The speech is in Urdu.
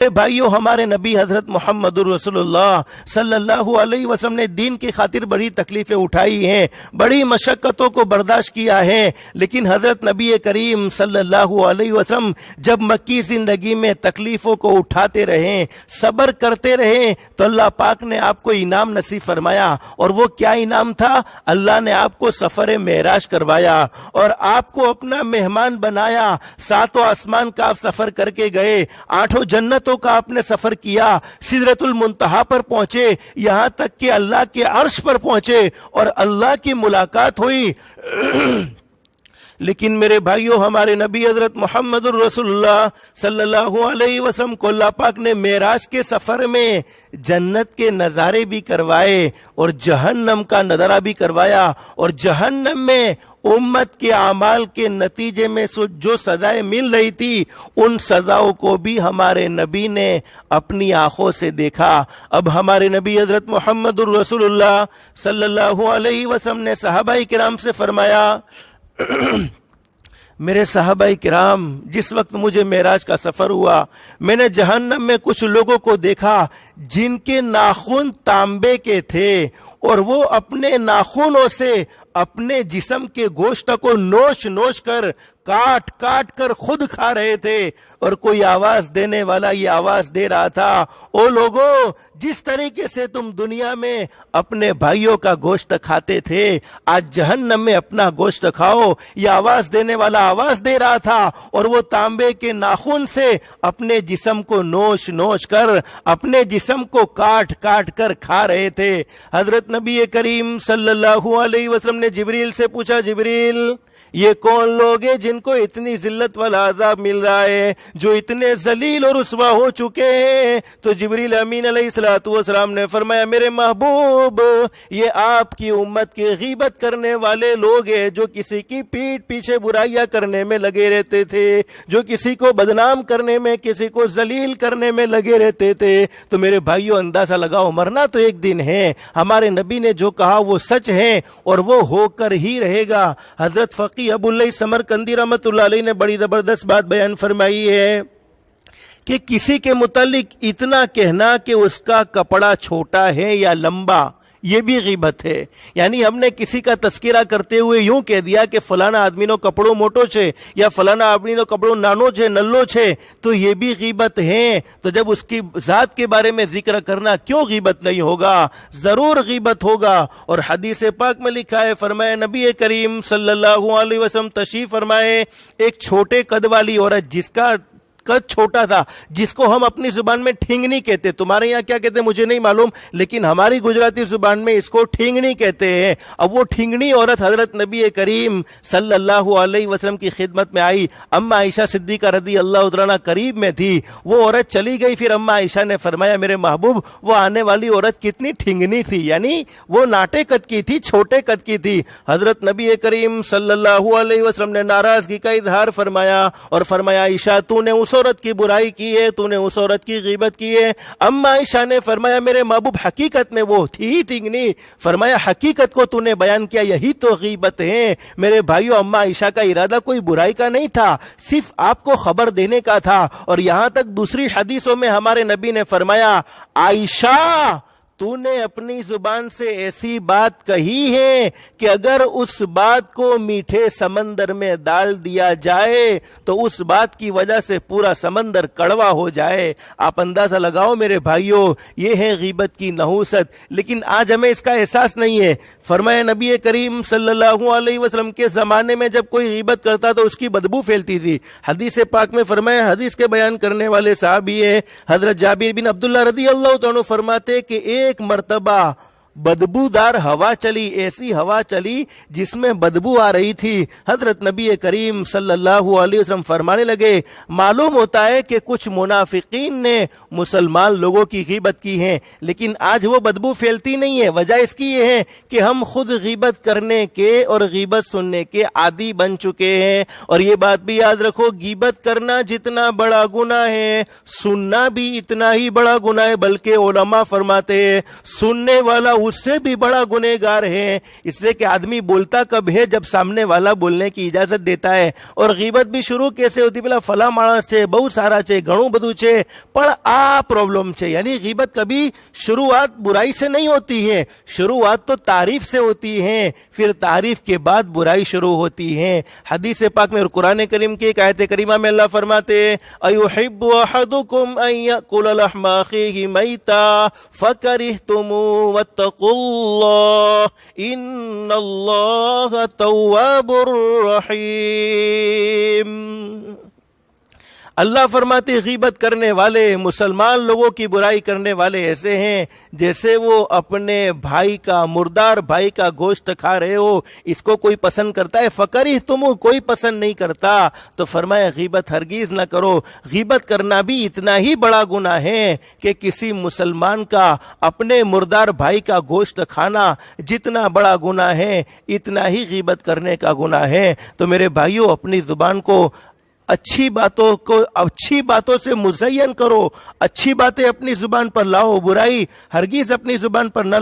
بھائیو، ہمارے نبی حضرت محمد رسول صلی اللہ علیہ وسلم نے دین کی خاطر بڑی تکلیفیں اٹھائی ہیں، بڑی مشقتوں کو برداشت کیا ہے، لیکن حضرت نبی کریم صلی اللہ علیہ وسلم جب مکی زندگی میں تکلیفوں کو اٹھاتے رہے، صبر کرتے رہے، تو اللہ پاک نے آپ کو انعام نصیب فرمایا۔ اور وہ کیا انعام تھا؟ اللہ نے آپ کو سفر معراج کروایا اور آپ کو اپنا مہمان بنایا۔ 7 آسمان کا آپ سفر کر کے گئے، 8 جنتوں کا آپ نے سفر کیا، سدرۃ المنتہا پر پہنچے، یہاں تک کہ اللہ کے عرش پر پہنچے اور اللہ کی ملاقات ہوئی۔ لیکن میرے بھائیوں، ہمارے نبی حضرت محمد رسول اللہ صلی اللہ علیہ وسلم کو اللہ پاک نے معراج کے سفر میں جنت کے نظارے بھی کروائے اور جہنم کا نظارہ بھی کروایا، اور جہنم میں امت کے اعمال کے نتیجے میں جو سزائیں مل رہی تھی، ان سزاؤں کو بھی ہمارے نبی نے اپنی آنکھوں سے دیکھا۔ اب ہمارے نبی حضرت محمد رسول اللہ صلی اللہ علیہ وسلم نے صحابہ کرام سے فرمایا، میرے صحابہ کرام، جس وقت مجھے معراج کا سفر ہوا، میں نے جہنم میں کچھ لوگوں کو دیکھا جن کے ناخن تانبے کے تھے، اور وہ اپنے ناخنوں سے اپنے جسم کے گوشت کو نوچ نوچ کر کاٹ کاٹ کر خود کھا رہے تھے، اور کوئی آواز دینے والا یہ آواز دے رہا تھا، او لوگو، جس طریقے سے تم دنیا میں اپنے بھائیوں کا گوشت کھاتے تھے، آج جہنم میں اپنا گوشت کھاؤ۔ یہ آواز دینے والا آواز دے رہا تھا، اور وہ تانبے کے ناخن سے اپنے جسم کو نوچ نوچ کر، اپنے جسم کو کاٹ کاٹ کر کھا رہے تھے۔ حضرت نبی کریم صلی اللہ علیہ وسلم نے جبریل سے پوچھا، جبریل، یہ کون لوگ ہیں جن کو اتنی ذلت والا عذاب مل رہا ہے، جو اتنے ذلیل اور رسوا ہو چکے ہیں؟ تو جبریل امین علیہ الصلوۃ والسلام نے فرمایا، میرے محبوب، یہ آپ کی امت کے غیبت کرنے والے لوگ ہیں، جو کسی کی پیٹھ پیچھے برائیاں کرنے میں لگے رہتے تھے، جو کسی کو بدنام کرنے میں، کسی کو ذلیل کرنے میں لگے رہتے تھے۔ تو میرے بھائیوں، اندازہ لگاؤ، مرنا تو ایک دن ہے، ہمارے نبی نے جو کہا وہ سچ ہے اور وہ ہو کر ہی رہے گا۔ حضرت فقی ابو اللہ سمرقندی رحمۃ اللہ علیہ نے بڑی زبردست بات بیان فرمائی ہے کہ کسی کے متعلق اتنا کہنا کہ اس کا کپڑا چھوٹا ہے یا لمبا، یہ بھی غیبت ہے۔ یعنی ہم نے کسی کا تذکرہ کرتے ہوئے یوں کہہ دیا کہ فلانا آدمی نو کپڑوں موٹو چھے، یا فلانا آدمی نو کپڑوں نانو چھے، نلو چھے، تو یہ بھی غیبت ہے۔ تو جب اس کی ذات کے بارے میں ذکر کرنا، کیوں غیبت نہیں ہوگا؟ ضرور غیبت ہوگا۔ اور حدیث پاک میں لکھا ہے، فرمایا نبی کریم صلی اللہ علیہ وسلم تشریف فرمائے، ایک چھوٹے قد والی عورت، جس کا قد چھوٹا تھا، جس کو ہم اپنی زبان میں ٹھینگنی کہتے، تمہارے یہاں کیا کہتے ہیں مجھے نہیں معلوم، لیکن ہماری گجراتی زبان میں اس کو ٹھینگنی کہتے ہیں۔ اب وہ ٹھینگنی عورت حضرت نبی کریم صلی اللہ علیہ وسلم کی خدمت میں آئی۔ اما عائشہ صدیقہ رضی اللہ عنہا قریب میں تھی، وہ عورت چلی گئی، پھر اما عائشہ نے فرمایا، میرے محبوب، وہ آنے والی عورت کتنی ٹھینگنی تھی، یعنی وہ ناٹے قد کی تھی، چھوٹے قد کی تھی۔ حضرت نبی کریم صلی اللہ علیہ وسلم نے ناراضگی کا اظہار فرمایا اور فرمایا، عائشہ، تو نے اس عورت کی برائی کی ہے، تو نے اس عورت کی غیبت کی ہے۔ اما عائشہ نے فرمایا، میرے محبوب، حقیقت میں وہ تھی ٹھینگنی۔ فرمایا، حقیقت کو تو نے بیان کیا، یہی تو غیبت ہے۔ میرے بھائیو، اما عائشہ کا ارادہ کوئی برائی کا نہیں تھا، صرف آپ کو خبر دینے کا تھا۔ اور یہاں تک دوسری حدیثوں میں ہمارے نبی نے فرمایا، عائشہ، تو نے اپنی زبان سے ایسی بات کہی ہے کہ اگر اس بات کو میٹھے سمندر میں ڈال دیا جائے تو اس بات کی وجہ سے پورا سمندر کڑوا ہو جائے۔ آپ اندازہ لگاؤ میرے بھائیوں، یہ ہے غیبت کی نحوست، لیکن آج ہمیں اس کا احساس نہیں ہے۔ فرمایا نبی کریم صلی اللہ علیہ وسلم کے زمانے میں جب کوئی غیبت کرتا تو اس کی بدبو پھیلتی تھی۔ حدیث پاک میں فرمایا، حدیث کے بیان کرنے والے صحابی ہیں حضرت جابر بن عبداللہ رضی اللہ عنہ، فرماتے کہ ایک مرتبہ بدبودار ہوا چلی، ایسی ہوا چلی جس میں بدبو آ رہی تھی۔ حضرت نبی کریم صلی اللہ علیہ وسلم فرمانے لگے، معلوم ہوتا ہے کہ کچھ منافقین نے مسلمان لوگوں کی غیبت کی ہے، لیکن آج وہ بدبو پھیلتی نہیں ہے۔ وجہ اس کی یہ ہے کہ ہم خود غیبت کرنے کے اور غیبت سننے کے عادی بن چکے ہیں۔ اور یہ بات بھی یاد رکھو، غیبت کرنا جتنا بڑا گناہ ہے، سننا بھی اتنا ہی بڑا گناہ ہے، بلکہ علماء فرماتے ہیں سننے والا اس سے بھی بڑا گنہگار ہے، اس لیے کہ آدمی بولتا کب ہے جب سامنے والا بولنے کی اجازت دیتا ہے. اور غیبت بھی شروع کیسے ہوتی؟ بلا فلاں مانس છે બહુ સારા છે ઘણું બધું છે પણ આ પ્રોબ્લેમ છે. یعنی غیبت کبھی شروعات برائی سے نہیں ہوتی ہے، شروعات تو تعریف سے ہوتی ہے، پھر تعریف کے بعد برائی شروع ہوتی ہے. حدیث پاک میں اور قرآن کریم کی ایک آیت کریمہ میں اللہ فرماتے ہیں ایحب احدکم ان یاکل لحم اخیہ میتا فکرہتموہ واتقوا اللہ ان اللہ تواب الرحیم. اللہ فرماتے غیبت کرنے والے، مسلمان لوگوں کی برائی کرنے والے ایسے ہیں جیسے وہ اپنے بھائی کا، مردار بھائی کا گوشت کھا رہے ہو. اس کو کوئی پسند کرتا ہے؟ فکری تم کوئی پسند نہیں کرتا. تو فرمایا غیبت ہرگیز نہ کرو. غیبت کرنا بھی اتنا ہی بڑا گناہ ہے کہ کسی مسلمان کا اپنے مردار بھائی کا گوشت کھانا جتنا بڑا گناہ ہے اتنا ہی غیبت کرنے کا گناہ ہے. تو میرے بھائیوں، اپنی زبان کو اچھی باتوں سے مزین کرو، اچھی باتیں اپنی زبان پر لاؤ، برائی ہرگز اپنی زبان پر نہ